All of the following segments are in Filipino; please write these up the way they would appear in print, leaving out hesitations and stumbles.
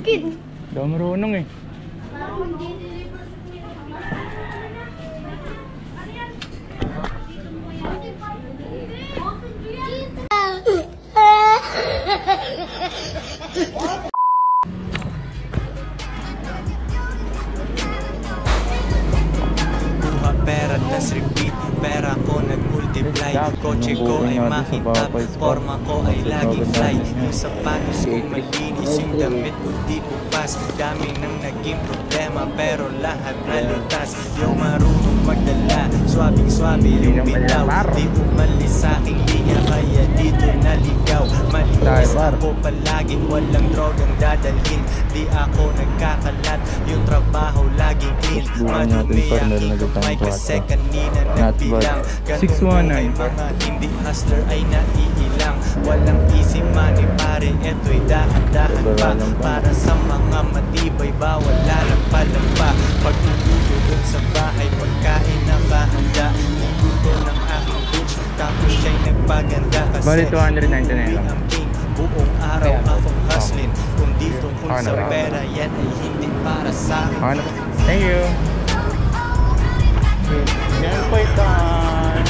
kid. Daw marunong eh. Pera tas repeat, pera ko nag-multiply. Kotse ko ay makintab, forma ko ay laging fly. Yung sapatos ko malinis, yung damit ko di kupas. Dami nang naging problema pero lahat nalutas. Yung marunong magdala, swabing-swabe yung bitaw. Di umalis sa aking linya kaya dito naligaw. Malinis ako palagi, walang drogang dadalhin. Di ako nagkakalat, yung trabaho laging clean. Madumi aking kumay kasi kanina nagbilang. Ganun ay mga hindi hustler ay naiilang. Walang easy money pare, eto'y dahan-dahan pa. Para sa mga matibay bawal lalampa-lampa. Pag-uulog sa bahay, pagkain nakahanda. Niluto ng aking bitch, tapos siya'y nagpaganda. Kasi 299 lang. buong araw akong hustling. Kung dito kung sa pera yan ay hindi para sa akin. Thank you. Yan po itan.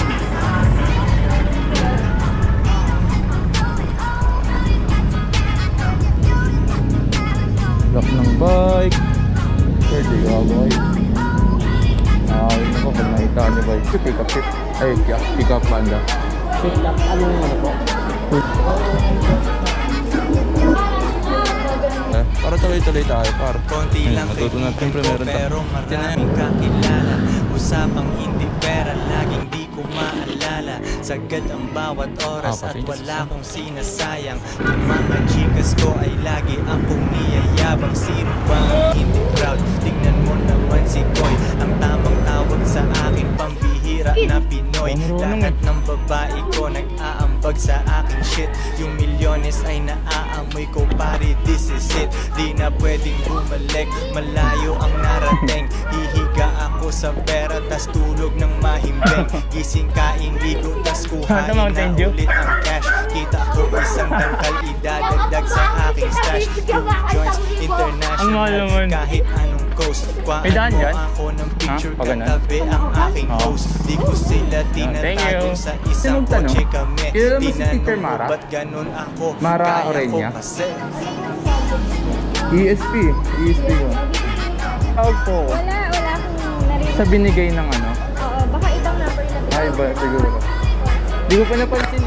Lock ng bike. Sir, di ka boy. Nakawin ako pag nakita ni bike. Pick up it. Ay, pick up banda. Pick up, ano po? Para tuloy-tuloy tayo, par. Konti lang matutunan kaibigan ko pero maraming kakilala. Usapang hindi pera, laging di ko maalala. Sagad ang bawat oras at wala kong sinasayang. Yung mga chikas ko ay lagi akong niyayabang. Sino ba ang hindi proud? Tingnan mo naman si Koy, ang tamang tawag sa akin, pambihira na Pinoy. Lahat ng babae ko nag-aambag sa aking shit. Yung milyones ay naaamoy ko pare, this is it. Di na pwedeng bumalik, malayo ang narating. Hihiga ako sa pera, tas tulog ng mahimbing. Gising kain ligo, tas kuhain na ulit ang cash. Kita ko isang tangkal, idadagdag sa aking stash. Yung joints, international, kahit anong coast. Kuhaan mo ako ng picture, katabi ang aking host. Di ko sila tinatagong sa isang kotse kami. Tinanong mo ba't ganun ako, kaya ko kasi. ESP ko. Tawag po. Wala akong narinig. Sa binigay ng ano? Oo, baka ibang number na. Ay, ba, siguro. Di ko pa napansin